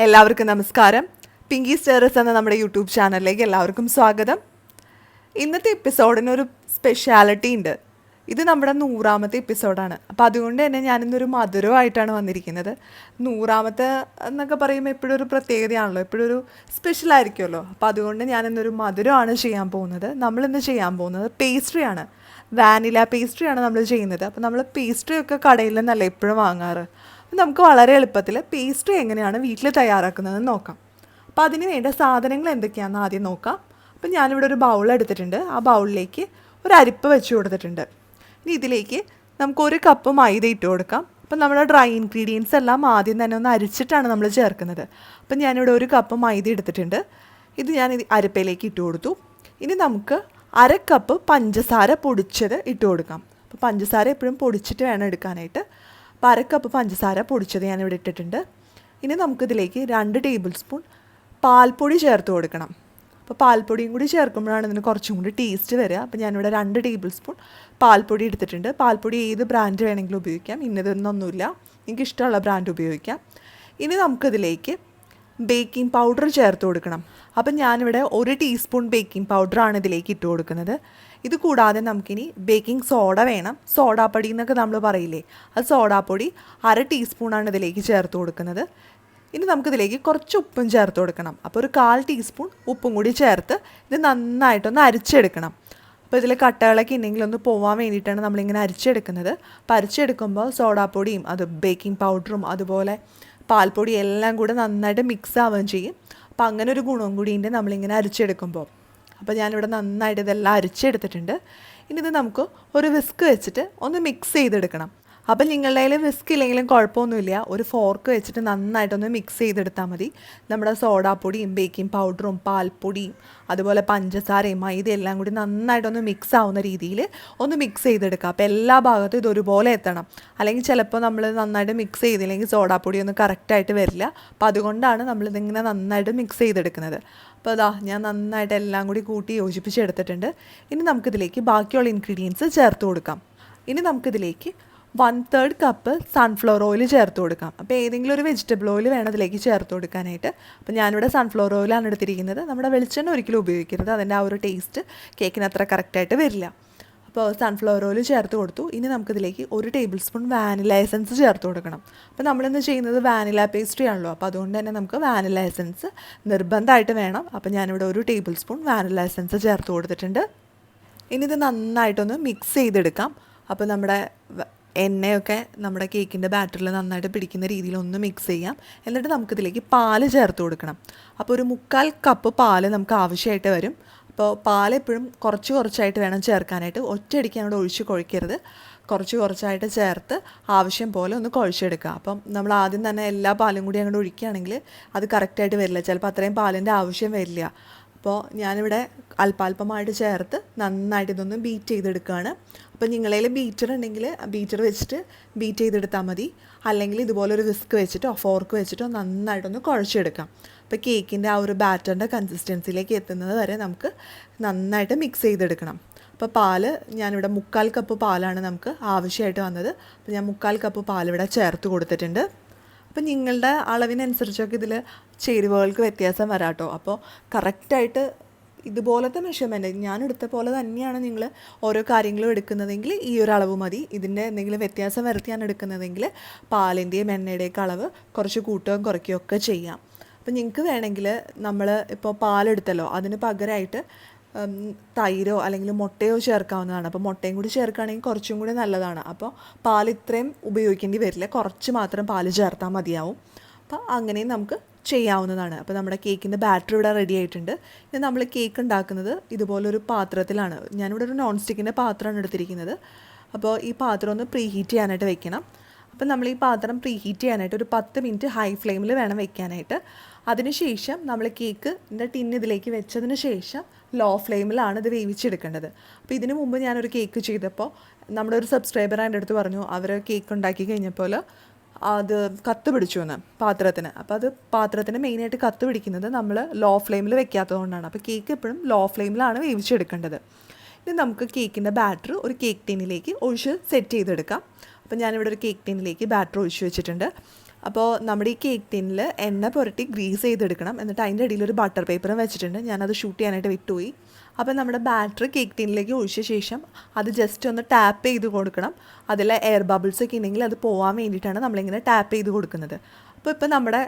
എല്ലാവർക്കും നമസ്കാരം. പിങ്കി സ്റ്റേറസ് എന്ന നമ്മുടെ യൂട്യൂബ് ചാനലിലേക്ക് എല്ലാവർക്കും സ്വാഗതം. ഇന്നത്തെ എപ്പിസോഡിനൊരു സ്പെഷ്യാലിറ്റി ഉണ്ട്. ഇത് നമ്മുടെ 100ാമത്തെ എപ്പിസോഡാണ്. അപ്പോൾ അതുകൊണ്ട് തന്നെ ഞാനിന്നൊരു മധുരമായിട്ടാണ് വന്നിരിക്കുന്നത്. 100ാമത്തെ എന്നൊക്കെ പറയുമ്പോൾ എപ്പോഴും ഒരു പ്രത്യേകതയാണല്ലോ, എപ്പോഴും ഒരു സ്പെഷ്യലായിരിക്കുമല്ലോ. അപ്പോൾ അതുകൊണ്ട് ഞാനിന്നൊരു മധുരമാണ് ചെയ്യാൻ പോകുന്നത്. നമ്മളിന്ന് ചെയ്യാൻ പോകുന്നത് പേസ്ട്രിയാണ്. വാനില പേസ്ട്രിയാണ് നമ്മൾ ചെയ്യുന്നത്. അപ്പോൾ നമ്മൾ പേസ്ട്രിയൊക്കെ കടയിൽ നിന്നല്ല എപ്പോഴും വാങ്ങാറ്. നമുക്ക് വളരെ എളുപ്പത്തിൽ പേസ്ട്രി എങ്ങനെയാണ് വീട്ടിൽ തയ്യാറാക്കുന്നതെന്ന് നോക്കാം. അപ്പോൾ അതിന് വേണ്ട സാധനങ്ങൾ എന്തൊക്കെയാണെന്ന് ആദ്യം നോക്കാം. അപ്പോൾ ഞാനിവിടെ ഒരു ബൗൾ എടുത്തിട്ടുണ്ട്. ആ ബൗളിലേക്ക് ഒരു അരിപ്പ വെച്ച് കൊടുത്തിട്ടുണ്ട്. ഇനി ഇതിലേക്ക് നമുക്ക് 1 കപ്പ് മൈദ ഇട്ട് കൊടുക്കാം. അപ്പം നമ്മുടെ ഡ്രൈ ഇൻഗ്രീഡിയൻസ് എല്ലാം ആദ്യം തന്നെ ഒന്ന് അരിച്ചിട്ടാണ് നമ്മൾ ചേർക്കുന്നത്. അപ്പം ഞാനിവിടെ 1 കപ്പ് മൈദ എടുത്തിട്ടുണ്ട്. ഇത് ഞാൻ അരിപ്പയിലേക്ക് ഇട്ട് കൊടുത്തു. ഇനി നമുക്ക് 1/2 കപ്പ് പഞ്ചസാര പൊടിച്ചത് ഇട്ട് കൊടുക്കാം. അപ്പോൾ പഞ്ചസാര എപ്പോഴും പൊടിച്ചിട്ട് വേണം എടുക്കാനായിട്ട്. അപ്പോൾ 1/2 കപ്പ് പഞ്ചസാര പൊടിച്ചത് ഞാനിവിടെ ഇട്ടിട്ടുണ്ട്. ഇനി നമുക്കിതിലേക്ക് 2 ടേബിൾ സ്പൂൺ പാൽപ്പൊടി ചേർത്ത് കൊടുക്കണം. അപ്പോൾ പാൽപ്പൊടിയും കൂടി ചേർക്കുമ്പോഴാണ് ഇതിന് കുറച്ചും കൂടി ടേസ്റ്റ് വരിക. അപ്പോൾ ഞാനിവിടെ 2 ടേബിൾ സ്പൂൺ പാൽപ്പൊടി എടുത്തിട്ടുണ്ട്. പാൽപ്പൊടി ഏത് ബ്രാൻഡ് വേണമെങ്കിലും ഉപയോഗിക്കാം, ഇന്നതൊന്നൊന്നുമില്ല, നിങ്ങൾക്ക് ഇഷ്ടമുള്ള ബ്രാൻഡ് ഉപയോഗിക്കാം. ഇനി നമുക്കിതിലേക്ക് ബേക്കിംഗ് പൗഡർ ചേർത്ത് കൊടുക്കണം. അപ്പം ഞാനിവിടെ 1 ടീസ്പൂൺ ബേക്കിംഗ് പൗഡറാണ് ഇതിലേക്ക് ഇട്ട് കൊടുക്കുന്നത്. ഇത് കൂടാതെ നമുക്കിനി ബേക്കിംഗ് സോഡ വേണം. സോഡാപ്പൊടി എന്നൊക്കെ നമ്മൾ പറയില്ലേ, അത് സോഡാപ്പൊടി 1/2 ടീസ്പൂണാണ് ഇതിലേക്ക് ചേർത്ത് കൊടുക്കുന്നത്. ഇനി നമുക്കിതിലേക്ക് കുറച്ച് ഉപ്പും ചേർത്ത് കൊടുക്കണം. അപ്പോൾ ഒരു 1/4 ടീസ്പൂൺ ഉപ്പും കൂടി ചേർത്ത് ഇത് നന്നായിട്ടൊന്ന് അരിച്ചെടുക്കണം. അപ്പോൾ ഇതിൽ കട്ടകളൊക്കെ ഉണ്ടെങ്കിൽ ഒന്ന് പോകാൻ വേണ്ടിയിട്ടാണ് നമ്മളിങ്ങനെ അരിച്ചെടുക്കുന്നത്. അപ്പോൾ അരിച്ചെടുക്കുമ്പോൾ സോഡാപ്പൊടിയും അത് ബേക്കിംഗ് പൗഡറും അതുപോലെ പാൽപ്പൊടി എല്ലാം കൂടെ നന്നായിട്ട് മിക്സ് ആവുകയും ചെയ്യും. അപ്പോൾ അങ്ങനെ ഒരു ഗുണവും കൂടി ഉണ്ട് നമ്മളിങ്ങനെ അരിച്ചെടുക്കുമ്പോൾ. അപ്പോൾ ഞാനിവിടെ നന്നായിട്ട് ഇതെല്ലാം അരിച്ചെടുത്തിട്ടുണ്ട്. ഇനി ഇത് നമുക്ക് ഒരു വിസ്ക് വെച്ചിട്ട് ഒന്ന് മിക്സ് ചെയ്തെടുക്കണം. അപ്പം നിങ്ങളുടെ കയ്യിൽ വിസ്ക് ഇല്ലെങ്കിലും കുഴപ്പമൊന്നുമില്ല, ഒരു ഫോർക്ക് വെച്ചിട്ട് നന്നായിട്ടൊന്ന് മിക്സ് ചെയ്തെടുത്താൽ മതി. നമ്മുടെ സോഡാപ്പൊടിയും ബേക്കിംഗ് പൗഡറും പാൽപ്പൊടിയും അതുപോലെ പഞ്ചസാരയും മൈദ എല്ലാം കൂടി നന്നായിട്ടൊന്ന് മിക്സ് ആവുന്ന രീതിയിൽ ഒന്ന് മിക്സ് ചെയ്തെടുക്കുക. അപ്പോൾ എല്ലാ ഭാഗത്തും ഇതൊരുപോലെ എത്തണം. അല്ലെങ്കിൽ ചിലപ്പോൾ നമ്മൾ നന്നായിട്ട് മിക്സ് ചെയ്തില്ലെങ്കിൽ സോഡാപ്പൊടി ഒന്നും കറക്റ്റായിട്ട് വരില്ല. അപ്പോൾ അതുകൊണ്ടാണ് നമ്മളിതിങ്ങനെ നന്നായിട്ട് മിക്സ് ചെയ്തെടുക്കുന്നത്. അപ്പോൾ അതാ ഞാൻ നന്നായിട്ട് എല്ലാം കൂടി കൂട്ടി യോജിപ്പിച്ചെടുത്തിട്ടുണ്ട്. ഇനി നമുക്കിതിലേക്ക് ബാക്കിയുള്ള ഇൻഗ്രീഡിയൻസ് ചേർത്ത് കൊടുക്കാം. ഇനി നമുക്കിതിലേക്ക് 1/3 കപ്പ് സൺഫ്ലവർ ഓയിൽ ചേർത്ത് കൊടുക്കാം. അപ്പോൾ ഏതെങ്കിലും ഒരു വെജിറ്റബിൾ ഓയിൽ വേണം ഇതിലേക്ക് ചേർത്ത് കൊടുക്കാനായിട്ട്. അപ്പോൾ ഞാനിവിടെ സൺഫ്ലവർ ഓയിലാണ് എടുത്തിരിക്കുന്നത്. നമ്മുടെ വെളിച്ചെണ്ണ ഒരിക്കലും ഉപയോഗിക്കരുത്, അതിൻ്റെ ആ ഒരു ടേസ്റ്റ് കേക്കിന് അത്ര കറക്റ്റായിട്ട് വരില്ല. അപ്പോൾ സൺഫ്ലവർ ഓയിൽ ചേർത്ത് കൊടുത്തു. ഇനി നമുക്കിതിലേക്ക് 1 ടേബിൾ സ്പൂൺ വാനില എസൻസ് ചേർത്ത് കൊടുക്കണം. അപ്പോൾ നമ്മളിന്ന് ചെയ്യുന്നത് വാനില പേസ്ട്രി ആണല്ലോ, അപ്പോൾ അതുകൊണ്ട് തന്നെ നമുക്ക് വാനില എസൻസ് നിർബന്ധമായിട്ട് വേണം. അപ്പോൾ ഞാനിവിടെ 1 ടേബിൾ സ്പൂൺ വാനില എസൻസ് ചേർത്ത് കൊടുത്തിട്ടുണ്ട്. ഇനി ഇത് നന്നായിട്ടൊന്ന് മിക്സ് ചെയ്തെടുക്കാം. അപ്പോൾ നമ്മുടെ എണ്ണയൊക്കെ നമ്മുടെ കേക്കിൻ്റെ ബാറ്ററിൽ നന്നായിട്ട് പിടിക്കുന്ന രീതിയിൽ ഒന്ന് മിക്സ് ചെയ്യാം. എന്നിട്ട് നമുക്കിതിലേക്ക് പാല് ചേർത്ത് കൊടുക്കണം. അപ്പോൾ ഒരു 1/4 കപ്പ് പാല് നമുക്ക് ആവശ്യമായിട്ട് വരും. അപ്പോൾ പാലെപ്പോഴും കുറച്ചായിട്ട് വേണം ചേർക്കാനായിട്ട്. ഒറ്റയടിക്ക് അങ്ങോട്ട് ഒഴിച്ച് കുഴക്കരുത്, കുറച്ചായിട്ട് ചേർത്ത് ആവശ്യം പോലെ ഒന്ന് കുഴച്ചെടുക്കുക. അപ്പം നമ്മൾ ആദ്യം തന്നെ എല്ലാ പാലും കൂടി അങ്ങോട്ട് ഒഴിക്കുകയാണെങ്കിൽ അത് കറക്റ്റായിട്ട് വരില്ല, ചിലപ്പോൾ അത്രയും പാലിൻ്റെ ആവശ്യം വരില്ല. അപ്പോൾ ഞാനിവിടെ അല്പാൽപമായിട്ട് ചേർത്ത് നന്നായിട്ട് ഇതൊന്ന് ബീറ്റ് ചെയ്തെടുക്കുകയാണ്. അപ്പോൾ നിങ്ങളേൽ ബീറ്റർ ഉണ്ടെങ്കിൽ ബീറ്റർ വെച്ചിട്ട് ബീറ്റ് ചെയ്തെടുത്താൽ മതി. അല്ലെങ്കിൽ ഇതുപോലൊരു വിസ്ക് വെച്ചിട്ടോ ഫോർക്ക് വെച്ചിട്ടോ നന്നായിട്ടൊന്ന് കുഴച്ചെടുക്കാം. അപ്പോൾ കേക്കിൻ്റെ ആ ഒരു ബാറ്ററിൻ്റെ കൺസിസ്റ്റൻസിയിലേക്ക് എത്തുന്നത് വരെ നമുക്ക് നന്നായിട്ട് മിക്സ് ചെയ്തെടുക്കണം. അപ്പോൾ പാല് ഞാനിവിടെ 1/4 കപ്പ് പാലാണ് നമുക്ക് ആവശ്യമായിട്ട് വന്നത്. അപ്പോൾ ഞാൻ 1/4 കപ്പ് പാലിവിടെ ചേർത്ത് കൊടുത്തിട്ടുണ്ട്. അപ്പോൾ നിങ്ങളുടെ അളവിനനുസരിച്ചൊക്കെ ഇതിൽ ചേരുവകൾക്ക് വ്യത്യാസം വരാം കേട്ടോ. അപ്പോൾ കറക്റ്റായിട്ട് ഇതുപോലത്തെ മെഷർമെൻറ്റ് ഞാൻ എടുത്ത പോലെ തന്നെയാണ് നിങ്ങൾ ഓരോ കാര്യങ്ങളും എടുക്കുന്നതെങ്കിൽ ഈ ഒരു അളവ് മതി. ഇതിൻ്റെ എന്തെങ്കിലും വ്യത്യാസം വരുത്തിയാണ് എടുക്കുന്നതെങ്കിൽ പാലിൻ്റെയും എണ്ണയുടെയൊക്കെ അളവ് കുറച്ച് കൂട്ടുകയും കുറയ്ക്കുകയും ഒക്കെ ചെയ്യാം. അപ്പോൾ നിങ്ങൾക്ക് വേണമെങ്കിൽ നമ്മൾ ഇപ്പോൾ പാലെടുത്തല്ലോ, അതിന് പകരമായിട്ട് തൈരോ അല്ലെങ്കിൽ മുട്ടയോ ചേർക്കാവുന്നതാണ്. അപ്പോൾ മുട്ടയും കൂടി ചേർക്കുകയാണെങ്കിൽ കുറച്ചും കൂടി നല്ലതാണ്. അപ്പോൾ പാൽ ഇത്രയും ഉപയോഗിക്കേണ്ടി വരില്ല, കുറച്ച് മാത്രം പാൽ ചേർത്താൽ മതിയാവും. അപ്പോൾ അങ്ങനെയും നമുക്ക് ചെയ്യാവുന്നതാണ്. അപ്പോൾ നമ്മുടെ കേക്കിൻ്റെ ബാറ്റർ ഇവിടെ റെഡി ആയിട്ടുണ്ട്. ഇനി നമ്മൾ കേക്ക് ഉണ്ടാക്കുന്നത് ഇതുപോലൊരു പാത്രത്തിലാണ്. ഞാനിവിടെ ഒരു നോൺ സ്റ്റിക്കിൻ്റെ പാത്രമാണ് എടുത്തിരിക്കുന്നത്. അപ്പോൾ ഈ പാത്രം ഒന്ന് പ്രീ ഹീറ്റ് ചെയ്യാനായിട്ട് വെക്കണം. അപ്പം നമ്മൾ ഈ പാത്രം പ്രീ ഹീറ്റ് ചെയ്യാനായിട്ട് ഒരു 10 മിനിറ്റ് ഹൈ ഫ്ലെയിമിൽ വേണം വെക്കാനായിട്ട്. അതിനുശേഷം നമ്മൾ കേക്കിൻ്റെ ടിന്ന് ഇതിലേക്ക് വെച്ചതിന് ശേഷം ലോ ഫ്ലെയിമിലാണ് ഇത് വേവിച്ചെടുക്കേണ്ടത്. അപ്പോൾ ഇതിനു മുമ്പ് ഞാനൊരു കേക്ക് ചെയ്തപ്പോൾ നമ്മുടെ ഒരു സബ്സ്ക്രൈബർ എൻ്റെ അടുത്ത് പറഞ്ഞു, അവർ കേക്ക് ഉണ്ടാക്കി കഴിഞ്ഞപ്പോൾ അത് കത്ത് പിടിച്ചു എന്ന് പാത്രത്തിന്. അപ്പോൾ അത് പാത്രത്തിന് മെയിനായിട്ട് കത്ത് പിടിക്കുന്നത് നമ്മൾ ലോ ഫ്ലെയിമിൽ വെക്കാത്തതുകൊണ്ടാണ്. അപ്പോൾ കേക്ക് എപ്പോഴും ലോ ഫ്ലെയിമിലാണ് വേവിച്ചെടുക്കേണ്ടത്. ഇനി നമുക്ക് കേക്കിൻ്റെ ബാറ്റർ ഒരു കേക്ക് ടിന്നിലേക്ക് ഒഴിച്ച് സെറ്റ് ചെയ്തെടുക്കാം. അപ്പോൾ ഞാനിവിടെ ഒരു കേക്ക് ടിന്നിലേക്ക് ബാറ്റർ ഒഴിച്ച് വെച്ചിട്ടുണ്ട്. അപ്പോൾ നമ്മുടെ ഈ കേക്ക് ടിന്നിൽ എണ്ണ പുരട്ടി ഗ്രീസ് ചെയ്തെടുക്കണം. എന്നിട്ട് അതിൻ്റെ ഇടയിൽ ഒരു ബട്ടർ പേപ്പറും വെച്ചിട്ടുണ്ട്. ഞാനത് ഷൂട്ട് ചെയ്യാനായിട്ട് വിട്ടുപോയി. അപ്പോൾ നമ്മുടെ ബാറ്റർ കേക്ക് ടിന്നിലേക്ക് ഒഴിച്ച ശേഷം അത് ജസ്റ്റ് ഒന്ന് ടാപ്പ് ചെയ്ത് കൊടുക്കണം. അതിൽ എയർ ബബിൾസ് ഒക്കെ ഉണ്ടെങ്കിൽ അത് പോകാൻ വേണ്ടിയിട്ടാണ് നമ്മളിങ്ങനെ ടാപ്പ് ചെയ്ത് കൊടുക്കുന്നത്. അപ്പോൾ ഇപ്പോൾ നമ്മുടെ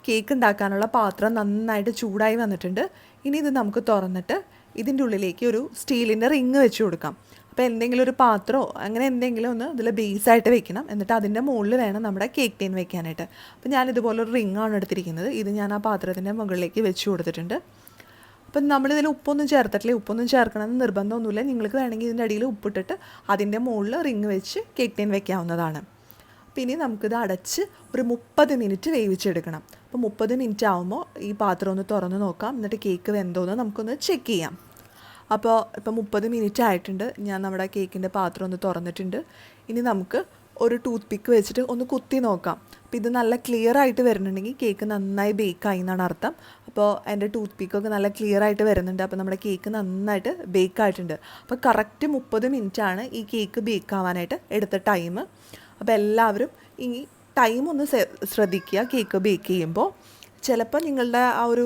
കേക്ക് ഉണ്ടാക്കാനുള്ള പാത്രം നന്നായിട്ട് ചൂടായി വന്നിട്ടുണ്ട്. ഇനി ഇത് നമുക്ക് തുറന്നിട്ട് ഇതിൻ്റെ ഉള്ളിലേക്ക് ഒരു സ്റ്റീലിൻ്റെ റിങ് വെച്ച് കൊടുക്കാം. അപ്പോൾ എന്തെങ്കിലും ഒരു പാത്രമോ അങ്ങനെ എന്തെങ്കിലും ഒന്ന് ഇതിൽ ബേസായിട്ട് വെക്കണം. എന്നിട്ട് അതിൻ്റെ മുകളിൽ വേണം നമ്മുടെ കേക്ക് ടീൻ വെക്കാനായിട്ട്. അപ്പോൾ ഞാനിതുപോലൊരു റിങ്ങാണ് എടുത്തിരിക്കുന്നത്. ഇത് ഞാൻ ആ പാത്രത്തിൻ്റെ മുകളിലേക്ക് വെച്ച് കൊടുത്തിട്ടുണ്ട്. അപ്പം നമ്മളിതിൽ ഉപ്പൊന്നും ചേർത്തിട്ടില്ല. ഉപ്പൊന്നും ചേർക്കണമെന്ന് നിർബന്ധമൊന്നുമില്ല. നിങ്ങൾക്ക് വേണമെങ്കിൽ ഇതിൻ്റെ അടിയിൽ ഉപ്പിട്ടിട്ട് അതിൻ്റെ മുകളിൽ റിങ് വെച്ച് കേക്ക് ടീൻ വെക്കാവുന്നതാണ്. പിന്നെ നമുക്കിത് അടച്ച് ഒരു 30 മിനിറ്റ് വേവിച്ചെടുക്കണം. അപ്പോൾ 30 മിനിറ്റ് ആകുമ്പോൾ ഈ പാത്രം ഒന്ന് തുറന്ന് നോക്കാം. എന്നിട്ട് കേക്ക് വെന്തോന്ന് നമുക്കൊന്ന് ചെക്ക് ചെയ്യാം. അപ്പോൾ ഇപ്പോൾ 30 മിനിറ്റ് ആയിട്ടുണ്ട്. ഞാൻ നമ്മുടെ കേക്കിൻ്റെ പാത്രം ഒന്ന് തുറന്നിട്ടുണ്ട്. ഇനി നമുക്ക് ഒരു ടൂത്ത് പിക്ക് വെച്ചിട്ട് ഒന്ന് കുത്തി നോക്കാം. അപ്പോൾ ഇത് നല്ല ക്ലിയർ ആയിട്ട് വരുന്നുണ്ടെങ്കിൽ കേക്ക് നന്നായി ബേക്കായി എന്നാണ് അർത്ഥം. അപ്പോൾ എൻ്റെ ടൂത്ത് പിക്കൊക്കെ നല്ല ക്ലിയർ ആയിട്ട് വരുന്നുണ്ട്. അപ്പോൾ നമ്മുടെ കേക്ക് നന്നായിട്ട് ബേക്കായിട്ടുണ്ട്. അപ്പോൾ കറക്റ്റ് 30 മിനിറ്റാണ് ഈ കേക്ക് ബേക്കാവാനായിട്ട് എടുത്ത ടൈം. അപ്പോൾ എല്ലാവരും ഈ ടൈം ഒന്ന് ശ്രദ്ധിക്കുക. കേക്ക് ബേക്ക് ചെയ്യുമ്പോൾ ചിലപ്പോൾ നിങ്ങളുടെ ആ ഒരു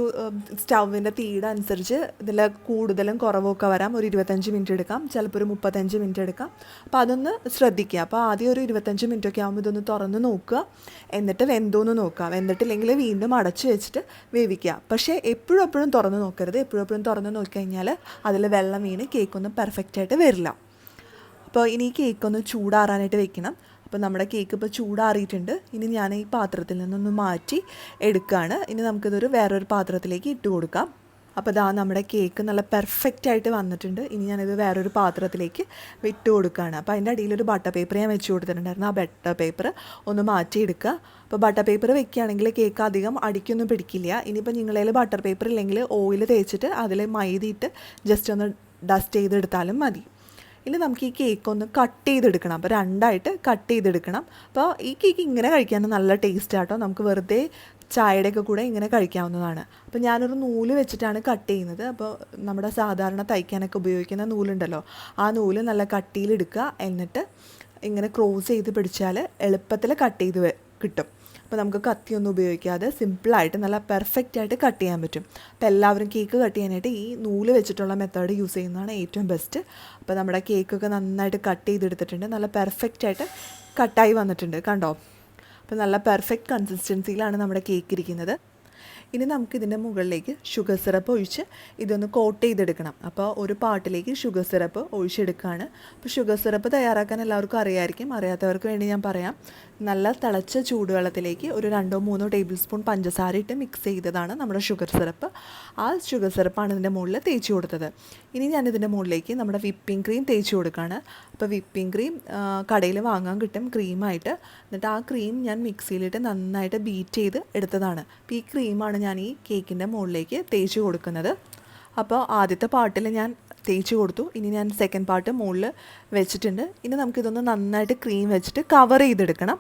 സ്റ്റൗവിൻ്റെ തീയുടെ അനുസരിച്ച് ഇതിൽ കൂടുതലും കുറവൊക്കെ വരാം. ഒരു 25 മിനിറ്റ് എടുക്കാം, ചിലപ്പോൾ ഒരു 35 മിനിറ്റ് എടുക്കാം. അപ്പോൾ അതൊന്ന് ശ്രദ്ധിക്കുക. അപ്പോൾ ആദ്യം ഒരു 25 മിനിറ്റൊക്കെ ആകുമ്പോൾ ഇതൊന്ന് തുറന്ന് നോക്കുക. എന്നിട്ട് വെന്തോന്ന് നോക്കുക. വെന്തിട്ടില്ലെങ്കിൽ വീണ്ടും അടച്ച് വെച്ചിട്ട് വേവിക്കുക. പക്ഷേ എപ്പോഴും തുറന്ന് നോക്കരുത്. എപ്പോഴും തുറന്ന് നോക്കിക്കഴിഞ്ഞാൽ അതിൽ വെള്ളം വീണ് കേക്കൊന്നും പെർഫെക്റ്റായിട്ട് വരില്ല. അപ്പോൾ ഇനി ഈ കേക്കൊന്ന് ചൂടാറാനായിട്ട് വെക്കണം. അപ്പോൾ നമ്മുടെ കേക്ക് ഇപ്പോൾ ചൂടാറിയിട്ടുണ്ട്. ഇനി ഞാൻ ഈ പാത്രത്തിൽ നിന്നൊന്ന് മാറ്റി എടുക്കുകയാണ്. ഇനി നമുക്കിതൊരു വേറൊരു പാത്രത്തിലേക്ക് ഇട്ട് കൊടുക്കാം. അപ്പോൾ ഇതാ നമ്മുടെ കേക്ക് നല്ല പെർഫെക്റ്റായിട്ട് വന്നിട്ടുണ്ട്. ഇനി ഞാനിത് വേറൊരു പാത്രത്തിലേക്ക് ഇട്ട് കൊടുക്കുകയാണ്. അപ്പോൾ അതിൻ്റെ അടിയിലൊരു ബട്ടർ പേപ്പർ ഞാൻ വെച്ച് കൊടുത്തിട്ടുണ്ടായിരുന്നു. ആ ബട്ടർ പേപ്പർ ഒന്ന് മാറ്റിയെടുക്കുക. അപ്പോൾ ബട്ടർ പേപ്പർ വെക്കുകയാണെങ്കിൽ കേക്ക് അധികം അടിക്കൊന്നും പിടിക്കില്ല. ഇനിയിപ്പോൾ നിങ്ങളതിൽ ബട്ടർ പേപ്പർ ഇല്ലെങ്കിൽ ഓയിൽ തേച്ചിട്ട് അതിൽ മൈദയിട്ട് ജസ്റ്റ് ഒന്ന് ഡസ്റ്റ് ചെയ്തെടുത്താലും മതി. ഇനി നമുക്ക് ഈ കേക്ക് ഒന്ന് കട്ട് ചെയ്തെടുക്കണം. അപ്പോൾ 2ആയിട്ട് കട്ട് ചെയ്തെടുക്കണം. അപ്പോൾ ഈ കേക്ക് ഇങ്ങനെ കഴിക്കാൻ നല്ല ടേസ്റ്റ് ആട്ടോ. നമുക്ക് വെറുതെ ചായയുടെയൊക്കെ കൂടെ ഇങ്ങനെ കഴിക്കാവുന്നതാണ്. അപ്പോൾ ഞാനൊരു നൂല് വെച്ചിട്ടാണ് കട്ട് ചെയ്യുന്നത്. അപ്പോൾ നമ്മുടെ സാധാരണ തയ്ക്കാനൊക്കെ ഉപയോഗിക്കുന്ന നൂലുണ്ടല്ലോ, ആ നൂല് നല്ല കട്ടിയിലെടുക്കുക. എന്നിട്ട് ഇങ്ങനെ ക്രോസ് ചെയ്ത് പിടിച്ചാൽ എളുപ്പത്തിൽ കട്ട് ചെയ്ത് കിട്ടും. അപ്പോൾ നമുക്ക് കത്തിയൊന്നും ഉപയോഗിക്കാതെ സിമ്പിളായിട്ട് നല്ല പെർഫെക്റ്റായിട്ട് കട്ട് ചെയ്യാൻ പറ്റും. അപ്പോൾ എല്ലാവരും കേക്ക് കട്ട് ചെയ്യാനായിട്ട് ഈ നൂല് വെച്ചിട്ടുള്ള മെത്തേഡ് യൂസ് ചെയ്യുന്നതാണ് ഏറ്റവും ബെസ്റ്റ്. അപ്പോൾ നമ്മുടെ കേക്കൊക്കെ നന്നായിട്ട് കട്ട് ചെയ്തെടുത്തിട്ടുണ്ട്. നല്ല പെർഫെക്റ്റായിട്ട് കട്ടായി വന്നിട്ടുണ്ട്, കണ്ടോ? അപ്പോൾ നല്ല പെർഫെക്റ്റ് കൺസിസ്റ്റൻസിയിലാണ് നമ്മുടെ കേക്ക് ഇരിക്കുന്നത്. ഇനി നമുക്കിതിൻ്റെ മുകളിലേക്ക് ഷുഗർ സിറപ്പ് ഒഴിച്ച് ഇതൊന്ന് കോട്ട് ചെയ്തെടുക്കണം. അപ്പോൾ ഒരു പാട്ടിലേക്ക് ഷുഗർ സിറപ്പ് ഒഴിച്ചെടുക്കുകയാണ്. അപ്പോൾ ഷുഗർ സിറപ്പ് തയ്യാറാക്കാൻ എല്ലാവർക്കും അറിയാമായിരിക്കും. അറിയാത്തവർക്ക് വേണ്ടി ഞാൻ പറയാം. നല്ല തിളച്ച ചൂടുവെള്ളത്തിലേക്ക് ഒരു 2-3 ടേബിൾ സ്പൂൺ പഞ്ചസാര ഇട്ട് മിക്സ് ചെയ്തതാണ് നമ്മുടെ ഷുഗർ സിറപ്പ്. ആ ഷുഗർ സിറപ്പാണ് ഇതിൻ്റെ മുകളിൽ തേച്ച് കൊടുത്തത്. ഇനി ഞാനിതിൻ്റെ മുകളിലേക്ക് നമ്മുടെ വിപ്പിംഗ് ക്രീം തേച്ച് കൊടുക്കുകയാണ്. അപ്പോൾ വിപ്പിംഗ് ക്രീം കടയിൽ വാങ്ങാൻ കിട്ടും ക്രീമായിട്ട്. എന്നിട്ട് ആ ക്രീം ഞാൻ മിക്സിയിലിട്ട് നന്നായിട്ട് ബീറ്റ് ചെയ്ത് എടുത്തതാണ്. അപ്പോൾ ഈ ക്രീമാണ് ഞാൻ ഈ കേക്കിൻ്റെ മുകളിലേക്ക് തേച്ച് കൊടുക്കുന്നത്. അപ്പോൾ ആദ്യത്തെ പാർട്ടിൽ ഞാൻ തേച്ച് കൊടുത്തു. ഇനി ഞാൻ സെക്കൻഡ് പാർട്ട് മുകളിൽ വെച്ചിട്ടുണ്ട്. ഇനി നമുക്കിതൊന്ന് നന്നായിട്ട് ക്രീം വെച്ചിട്ട് കവർ ചെയ്തെടുക്കണം.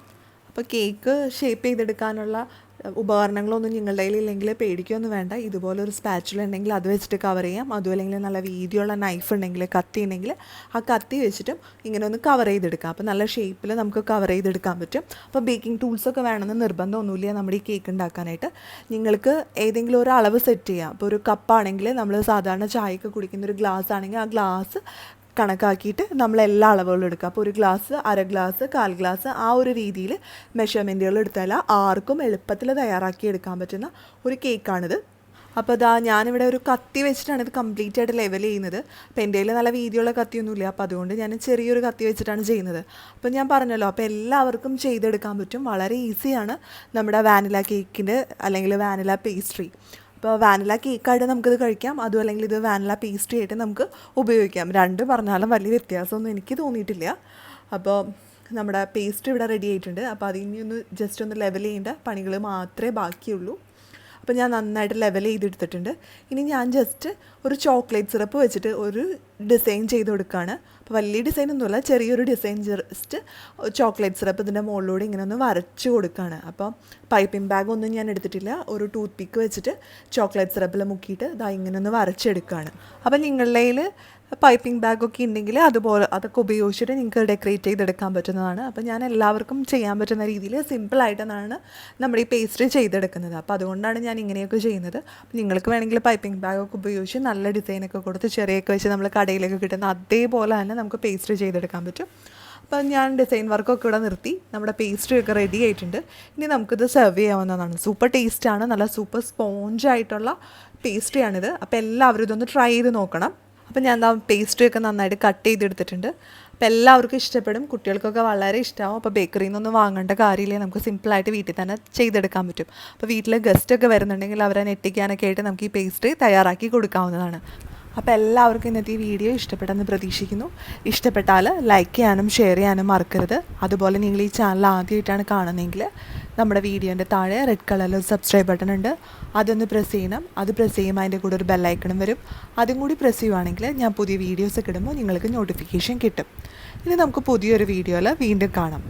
അപ്പോൾ കേക്ക് ഷേപ്പ് ചെയ്തെടുക്കാനുള്ള ഉപകരണങ്ങളൊന്നും നിങ്ങളുടെ കയ്യിലില്ലെങ്കിൽ പേടിക്കുകയൊന്നും വേണ്ട. ഇതുപോലൊരു സ്പാച്ചുല ഉണ്ടെങ്കിൽ അത് വെച്ചിട്ട് കവർ ചെയ്യാം. അതുമല്ലെങ്കിൽ നല്ല വീതിയുള്ള നൈഫ് ഉണ്ടെങ്കിൽ, കത്തി ഉണ്ടെങ്കിൽ ആ കത്തി വെച്ചിട്ടും ഇങ്ങനെ ഒന്ന് കവർ ചെയ്തെടുക്കാം. അപ്പോൾ നല്ല ഷേപ്പിൽ നമുക്ക് കവർ ചെയ്തെടുക്കാൻ പറ്റും. അപ്പോൾ ബേക്കിംഗ് ടൂൾസൊക്കെ വേണമെന്ന് നിർബന്ധമൊന്നുമില്ല നമ്മുടെ ഈ കേക്ക് ഉണ്ടാക്കാനായിട്ട്. നിങ്ങൾക്ക് ഏതെങ്കിലും ഒരു അളവ് സെറ്റ് ചെയ്യാം. അപ്പോൾ ഒരു കപ്പാണെങ്കിൽ നമ്മൾ സാധാരണ ചായയൊക്കെ കുടിക്കുന്ന ഒരു ഗ്ലാസ് ആണെങ്കിൽ ആ ഗ്ലാസ് കണക്കാക്കിയിട്ട് നമ്മൾ എല്ലാ അളവുകളും എടുക്കുക. അപ്പോൾ ഒരു ഗ്ലാസ്, അര ഗ്ലാസ്, 1/4 ഗ്ലാസ്, ആ ഒരു രീതിയിൽ മെഷർമെൻറ്റുകൾ എടുത്താൽ ആർക്കും എളുപ്പത്തിൽ തയ്യാറാക്കി എടുക്കാൻ പറ്റുന്ന ഒരു കേക്കാണിത്. അപ്പോൾ ഇതാ ഞാനിവിടെ ഒരു കത്തി വെച്ചിട്ടാണ് ഇത് കംപ്ലീറ്റ് ആയിട്ട് ലെവൽ ചെയ്യുന്നത്. അപ്പോൾ എൻ്റെ കയ്യിൽ നല്ല വീതിയുള്ള കത്തിയൊന്നുമില്ല. അപ്പോൾ അതുകൊണ്ട് ഞാൻ ചെറിയൊരു കത്തി വെച്ചിട്ടാണ് ചെയ്യുന്നത്. അപ്പോൾ ഞാൻ പറഞ്ഞല്ലോ, അപ്പോൾ എല്ലാവർക്കും ചെയ്തെടുക്കാൻ പറ്റും. വളരെ ഈസിയാണ് നമ്മുടെ വാനില കേക്കിൻ്റെ അല്ലെങ്കിൽ വാനില പേസ്ട്രി. അപ്പോൾ വാനില കേക്കായിട്ട് നമുക്കിത് കഴിക്കാം. അതും അല്ലെങ്കിൽ ഇത് വാനില പേസ്ട്രി ആയിട്ട് നമുക്ക് ഉപയോഗിക്കാം. രണ്ടും പറഞ്ഞാലും വലിയ വ്യത്യാസമൊന്നും എനിക്ക് തോന്നിയിട്ടില്ല. അപ്പോൾ നമ്മുടെ പേസ്ട്രി ഇവിടെ റെഡി ആയിട്ടുണ്ട്. അപ്പോൾ അതിനി ഒന്ന് ജസ്റ്റ് ഒന്ന് ലെവൽ ചെയ്യേണ്ട പണികൾ മാത്രമേ ബാക്കിയുള്ളൂ. അപ്പോൾ ഞാൻ നന്നായിട്ട് ലെവൽ ചെയ്തെടുത്തിട്ടുണ്ട്. ഇനി ഞാൻ ജസ്റ്റ് ഒരു ചോക്ലേറ്റ് സിറപ്പ് വെച്ചിട്ട് ഒരു ഡിസൈൻ ചെയ്ത് കൊടുക്കുകയാണ്. അപ്പോൾ വലിയ ഡിസൈനൊന്നുമില്ല, ചെറിയൊരു ഡിസൈൻ ജസ്റ്റ് ചോക്ലേറ്റ് സിറപ്പ് ഇതിൻ്റെ മുകളിലൂടെ ഇങ്ങനെ ഒന്ന് വരച്ച് കൊടുക്കുകയാണ്. അപ്പോൾ പൈപ്പിംഗ് ബാഗൊന്നും ഞാൻ എടുത്തിട്ടില്ല. ഒരു ടൂത്ത് പിക്ക് വെച്ചിട്ട് ചോക്ലേറ്റ് സിറപ്പിൽ മുക്കിയിട്ട് ഇതാ ഇങ്ങനെ ഒന്ന് വരച്ചെടുക്കുകയാണ്. അപ്പോൾ നിങ്ങളുടെ കയ്യിൽ പൈപ്പിംഗ് ബാഗൊക്കെ ഉണ്ടെങ്കിൽ അതുപോലെ അതൊക്കെ ഉപയോഗിച്ചിട്ട് നിങ്ങൾക്ക് ഡെക്കറേറ്റ് ചെയ്തെടുക്കാൻ പറ്റുന്നതാണ്. അപ്പോൾ ഞാൻ എല്ലാവർക്കും ചെയ്യാൻ പറ്റുന്ന രീതിയിൽ സിമ്പിളായിട്ടാണ് നമ്മുടെ ഈ പേസ്ട്രി ചെയ്തെടുക്കുന്നത്. അപ്പോൾ അതുകൊണ്ടാണ് ഞാൻ ഇങ്ങനെയൊക്കെ ചെയ്യുന്നത്. നിങ്ങൾക്ക് വേണമെങ്കിൽ പൈപ്പിംഗ് ബാഗൊക്കെ ഉപയോഗിച്ച് നല്ല ഡിസൈനൊക്കെ കൊടുത്ത് ചെറിയൊക്കെ വെച്ച് നമ്മൾ കടയിലൊക്കെ കിട്ടുന്ന അതേപോലെ തന്നെ നമുക്ക് പേസ്ട്രി ചെയ്തെടുക്കാൻ പറ്റും. അപ്പോൾ ഞാൻ ഡിസൈൻ വർക്കൊക്കെ ഇവിടെ നിർത്തി. നമ്മുടെ പേസ്ട്രി ഒക്കെ റെഡി ആയിട്ടുണ്ട്. ഇനി നമുക്കിത് സെർവ് ചെയ്യാവുന്നതാണ്. സൂപ്പർ ടേസ്റ്റാണ്, നല്ല സൂപ്പർ സ്പോഞ്ചായിട്ടുള്ള പേസ്ട്രിയാണിത്. അപ്പോൾ എല്ലാവരും ഇതൊന്ന് ട്രൈ ചെയ്ത് നോക്കണം. അപ്പോൾ ഞാൻ പേസ്ട്രിയൊക്കെ നന്നായിട്ട് കട്ട് ചെയ്തെടുത്തിട്ടുണ്ട്. അപ്പോൾ എല്ലാവർക്കും ഇഷ്ടപ്പെടും, കുട്ടികൾക്കൊക്കെ വളരെ ഇഷ്ടമാവും. അപ്പോൾ ബേക്കറിയിൽ നിന്നൊന്നും വാങ്ങേണ്ട കാര്യമില്ല, നമുക്ക് സിമ്പിളായിട്ട് വീട്ടിൽ തന്നെ ചെയ്തെടുക്കാൻ പറ്റും. അപ്പോൾ വീട്ടിൽ ഗസ്റ്റൊക്കെ വരുന്നുണ്ടെങ്കിൽ അവരെ ഞെട്ടിക്കാനൊക്കെ ആയിട്ട് നമുക്ക് ഈ പേസ്ട്രി തയ്യാറാക്കി കൊടുക്കാവുന്നതാണ്. അപ്പോൾ എല്ലാവർക്കും ഇന്നത്തെ ഈ വീഡിയോ ഇഷ്ടപ്പെട്ടെന്ന് പ്രതീക്ഷിക്കുന്നു. ഇഷ്ടപ്പെട്ടാൽ ലൈക്ക് ചെയ്യാനും ഷെയർ ചെയ്യാനും മറക്കരുത്. അതുപോലെ നിങ്ങൾ ഈ ചാനൽ ആദ്യമായിട്ടാണ് കാണുന്നതെങ്കിൽ നമ്മുടെ വീഡിയോൻ്റെ താഴെ റെഡ് കളറിൽ ഒരു സബ്സ്ക്രൈബ് ബട്ടൺ ഉണ്ട്, അതൊന്ന് പ്രസ് ചെയ്യണം. അത് പ്രസ് ചെയ്യുമ്പോൾ അതിൻ്റെ കൂടെ ഒരു ബെല്ലൈക്കണും വരും. അതും കൂടി പ്രസ് ചെയ്യുവാണെങ്കിൽ ഞാൻ പുതിയ വീഡിയോസൊക്കെ ഇടുമ്പോൾ നിങ്ങൾക്ക് നോട്ടിഫിക്കേഷൻ കിട്ടും. ഇനി നമുക്ക് പുതിയൊരു വീഡിയോയിൽ വീണ്ടും കാണാം.